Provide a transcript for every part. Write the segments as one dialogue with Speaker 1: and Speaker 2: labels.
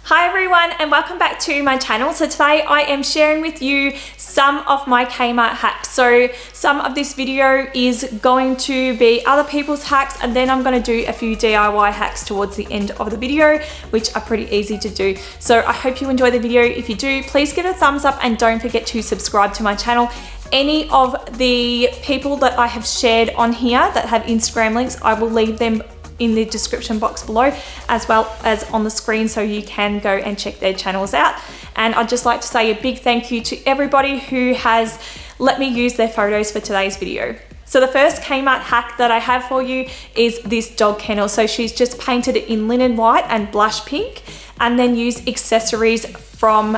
Speaker 1: Hi everyone and welcome back to my channel. So today I am sharing with you some of my Kmart hacks. So some of this video is going to be other people's hacks, and then I'm going to do a few DIY hacks towards the end of the video, which are pretty easy to do. So I hope you enjoy the video. If you do, please give it a thumbs up and don't forget to subscribe to my channel. Any of the people that I have shared on here that have Instagram links, I will leave them in the description box below, as well as on the screen, so you can go and check their channels out. And I'd just like to say a big thank you to everybody who has let me use their photos for today's video. So the first Kmart hack that I have for you is this dog kennel. So she's just painted it in linen white and blush pink, and then used accessories from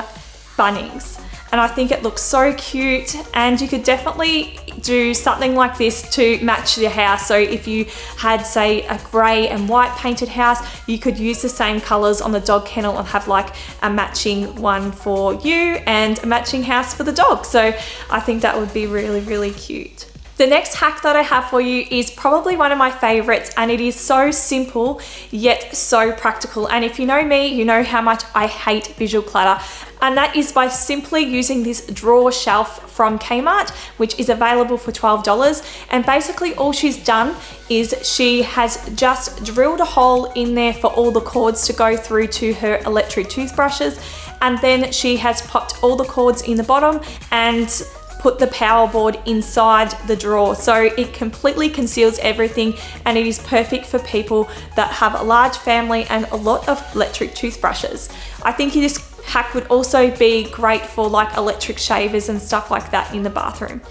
Speaker 1: Bunnings. And I think it looks so cute, and you could definitely do something like this to match your house. So if you had, say, a grey and white painted house, you could use the same colours on the dog kennel and have like a matching one for you and a matching house for the dog. So I think that would be really, really cute. The next hack that I have for you is probably one of my favorites, and it is so simple yet so practical. And if you know me, you know how much I hate visual clutter. And that is by simply using this drawer shelf from Kmart, which is available for $12. And basically all she's done is she has just drilled a hole in there for all the cords to go through to her electric toothbrushes. And then she has popped all the cords in the bottom and put the power board inside the drawer, so it completely conceals everything, and it is perfect for people that have a large family and a lot of electric toothbrushes. I think this hack would also be great for like electric shavers and stuff like that in the bathroom.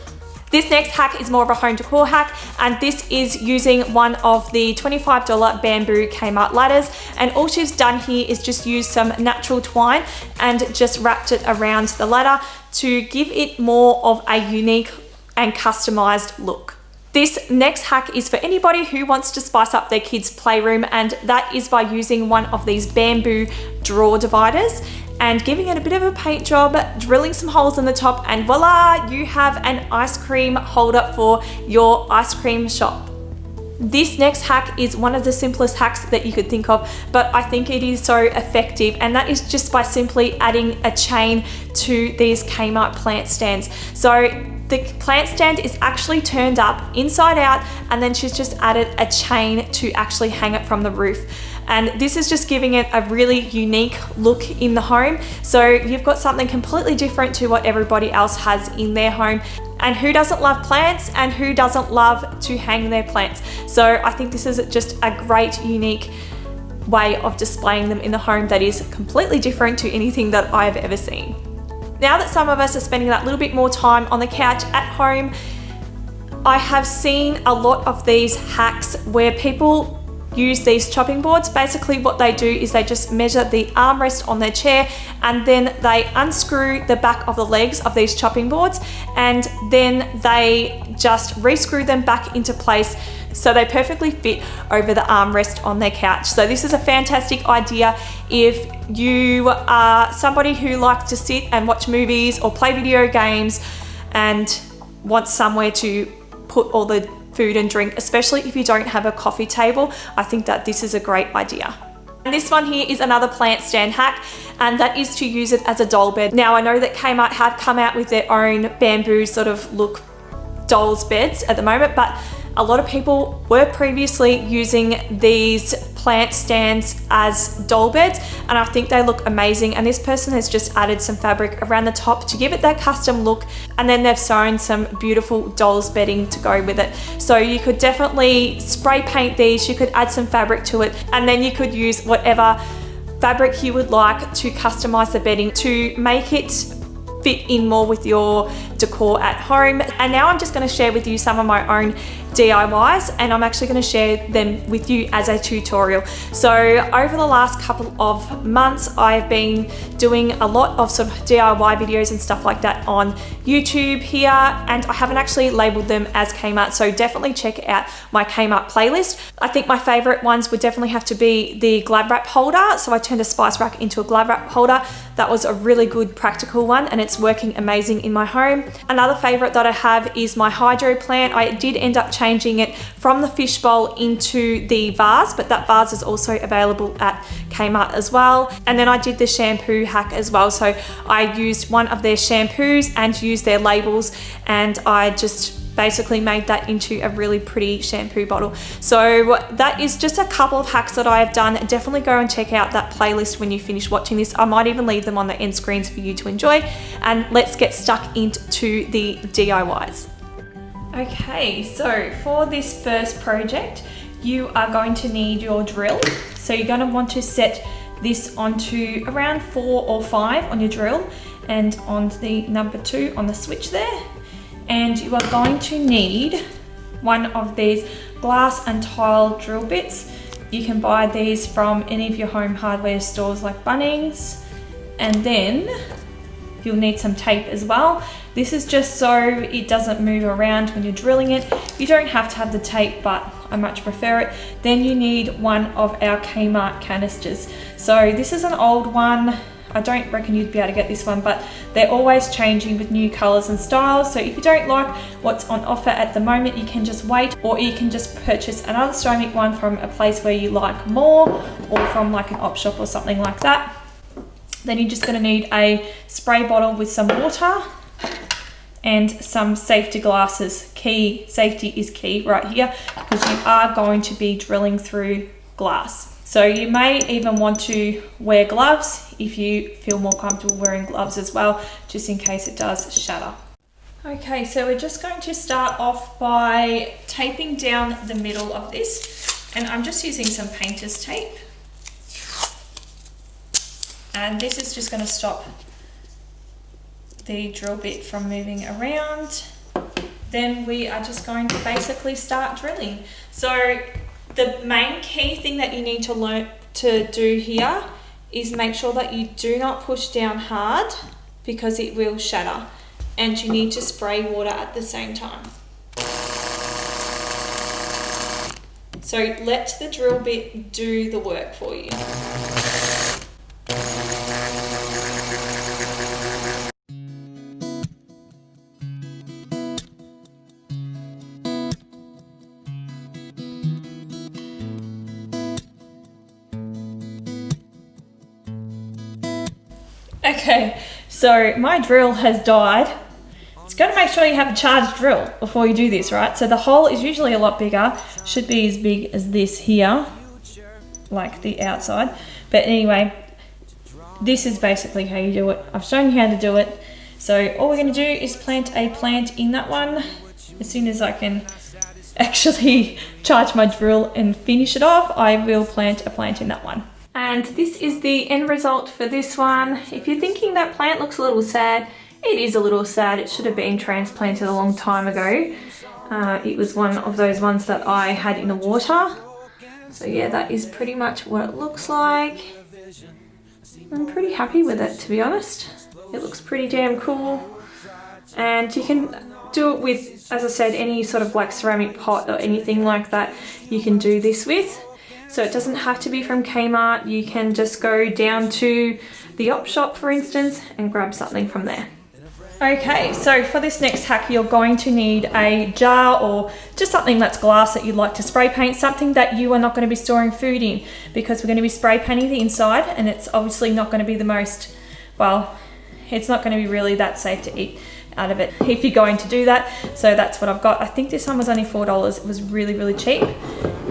Speaker 1: This next hack is more of a home decor hack, and this is using one of the $25 bamboo Kmart ladders. And all she's done here is just use some natural twine and just wrapped it around the ladder to give it more of a unique and customized look. This next hack is for anybody who wants to spice up their kids' playroom, and that is by using one of these bamboo drawer dividers and giving it a bit of a paint job, drilling some holes in the top, and voila, you have an ice cream holder for your ice cream shop. This next hack is one of the simplest hacks that you could think of, but I think it is so effective, and that is just by simply adding a chain to these Kmart plant stands. So the plant stand is actually turned up inside out, and then she's just added a chain to actually hang it from the roof. And this is just giving it a really unique look in the home. So you've got something completely different to what everybody else has in their home. And who doesn't love plants, and who doesn't love to hang their plants? So I think this is just a great, unique way of displaying them in the home that is completely different to anything that I've ever seen. Now that some of us are spending that little bit more time on the couch at home, I have seen a lot of these hacks where people use these chopping boards. Basically what they do is they just measure the armrest on their chair, and then they unscrew the back of the legs of these chopping boards, and then they just re-screw them back into place so they perfectly fit over the armrest on their couch. So this is a fantastic idea if you are somebody who likes to sit and watch movies or play video games and wants somewhere to put all the food and drink, especially if you don't have a coffee table. I think that this is a great idea. And this one here is another plant stand hack, and that is to use it as a doll bed. Now I know that Kmart have come out with their own bamboo sort of look dolls beds at the moment, but a lot of people were previously using these plant stands as doll beds, and I think they look amazing. And this person has just added some fabric around the top to give it that custom look, and then they've sewn some beautiful dolls bedding to go with it. So you could definitely spray paint these, you could add some fabric to it, and then you could use whatever fabric you would like to customize the bedding to make it fit in more with your decor at home. And now I'm just going to share with you some of my own DIYs, and I'm actually going to share them with you as a tutorial. So over the last couple of months, I've been doing a lot of sort of DIY videos and stuff like that on YouTube here, and I haven't actually labeled them as Kmart, so definitely check out my Kmart playlist. I think my favorite ones would definitely have to be the glad wrap holder. So I turned a spice rack into a glad wrap holder. That was a really good practical one, and it's working amazing in my home. Another favorite that I have is my hydro plant. I did end up changing it from the fishbowl into the vase, but that vase is also available at Kmart as well. And then I did the shampoo hack as well. So I used one of their shampoos and used their labels, and I just basically made that into a really pretty shampoo bottle. So that is just a couple of hacks that I have done. Definitely go and check out that playlist when you finish watching this. I might even leave them on the end screens for you to enjoy. And let's get stuck into the DIYs. Okay, so for this first project, you are going to need your drill. So you're going to want to set this onto around 4 or 5 on your drill, and on the number 2 on the switch there. And you are going to need one of these glass and tile drill bits. You can buy these from any of your home hardware stores like Bunnings. And then you'll need some tape as well. This is just so it doesn't move around when you're drilling it. You don't have to have the tape, but I much prefer it. Then you need one of our Kmart canisters. So this is an old one. I don't reckon you'd be able to get this one, but they're always changing with new colors and styles. So if you don't like what's on offer at the moment, you can just wait, or you can just purchase another ceramic one from a place where you like more, or from like an op shop or something like that. Then you're just gonna need a spray bottle with some water and some safety glasses. Safety is key right here, because you are going to be drilling through glass. So you may even want to wear gloves if you feel more comfortable wearing gloves as well, just in case it does shatter. Okay, so we're just going to start off by taping down the middle of this, and I'm just using some painter's tape. And this is just going to stop the drill bit from moving around. Then we are just going to basically start drilling. So the main key thing that you need to learn to do here is make sure that you do not push down hard, because it will shatter, and you need to spray water at the same time. So let the drill bit do the work for you. Okay, so my drill has died. It's got to make sure you have a charged drill before you do this, right? So the hole is usually a lot bigger, should be as big as this here, like the outside. But anyway, this is basically how you do it. I've shown you how to do it. So all we're going to do is plant a plant in that one. As soon as I can actually charge my drill and finish it off, I will plant a plant in that one. And this is the end result for this one. If you're thinking that plant looks a little sad, it is a little sad. It should have been transplanted a long time ago. It was one of those ones that I had in the water. So yeah, that is pretty much what it looks like. I'm pretty happy with it, to be honest. It looks pretty damn cool. And you can do it with, as I said, any sort of like ceramic pot or anything like that you can do this with. So it doesn't have to be from Kmart. You can just go down to the op shop, for instance, and grab something from there. Okay, so for this next hack, you're going to need a jar or just something that's glass that you'd like to spray paint, something that you are not going to be storing food in, because we're going to be spray painting the inside, and it's obviously not going to be the most, well, it's not going to be really that safe to eat out of it if you're going to do that. So that's what I've got. I think this one was only $4. It was really, really cheap.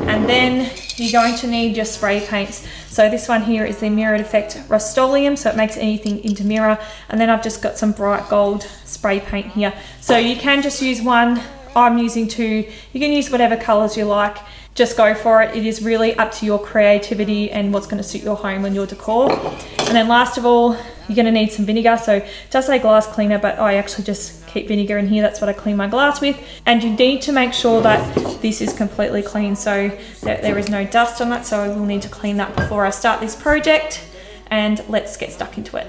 Speaker 1: And then you're going to need your spray paints. So this one here is the Mirrored Effect Rust-Oleum, so it makes anything into mirror. And then I've just got some bright gold spray paint here. So you can just use one. I'm using 2. You can use whatever colors you like. Just go for it. It is really up to your creativity and what's going to suit your home and your decor. And then last of all, you're going to need some vinegar. So it does say glass cleaner, but I actually just keep vinegar in here. That's what I clean my glass with. And you need to make sure that this is completely clean, so that there is no dust on it. So I will need to clean that before I start this project. And let's get stuck into it.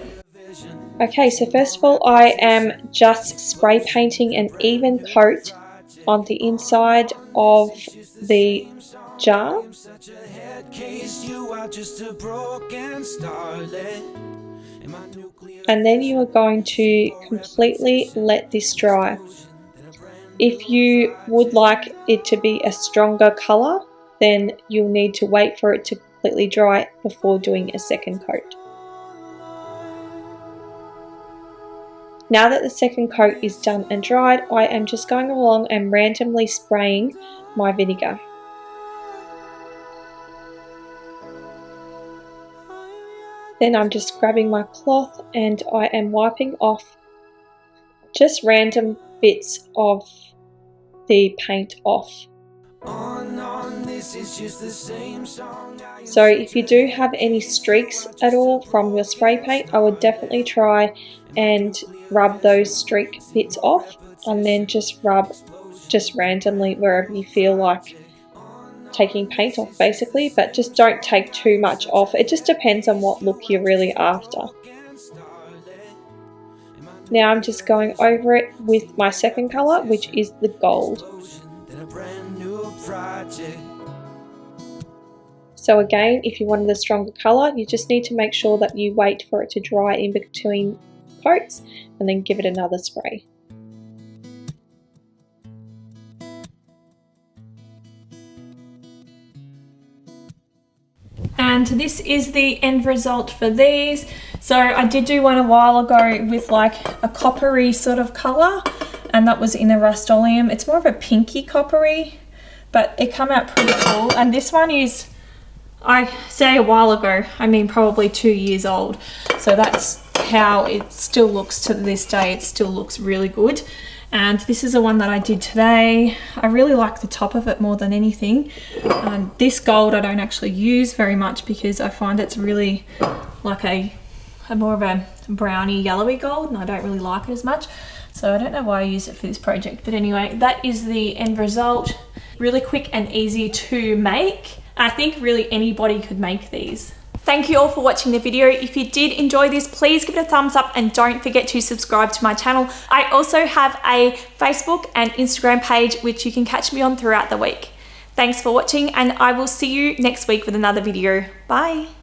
Speaker 1: Okay, so first of all, I am just spray painting an even coat on the inside of the jar. And then you are going to completely let this dry. If you would like it to be a stronger colour, then you'll need to wait for it to completely dry before doing a second coat. Now that the second coat is done and dried, I am just going along and randomly spraying my vinegar. Then I'm just grabbing my cloth and I am wiping off just random bits of the paint off. So if you do have any streaks at all from your spray paint, I would definitely try and rub those streak bits off, and then just rub just randomly wherever you feel like taking paint off basically, but just don't take too much off. It just depends on what look you're really after. Now I'm just going over it with my second colour, which is the gold. So again, if you wanted a stronger colour, you just need to make sure that you wait for it to dry in between coats and then give it another spray. And this is the end result for these. So I did do one a while ago with like a coppery sort of colour, and that was in a Rust-Oleum. It's more of a pinky coppery, but it came out pretty cool. And this one is, I say a while ago, I mean probably 2 years old. So that's how it still looks to this day. It still looks really good. And this is the one that I did today. I really like the top of it more than anything. This gold I don't actually use very much because I find it's really like a more of a browny yellowy gold, and I don't really like it as much. So I don't know why I use it for this project. But anyway, that is the end result. Really quick and easy to make. I think really anybody could make these. Thank you all for watching the video. If you did enjoy this, please give it a thumbs up and don't forget to subscribe to my channel. I also have a Facebook and Instagram page which you can catch me on throughout the week. Thanks for watching, and I will see you next week with another video. Bye.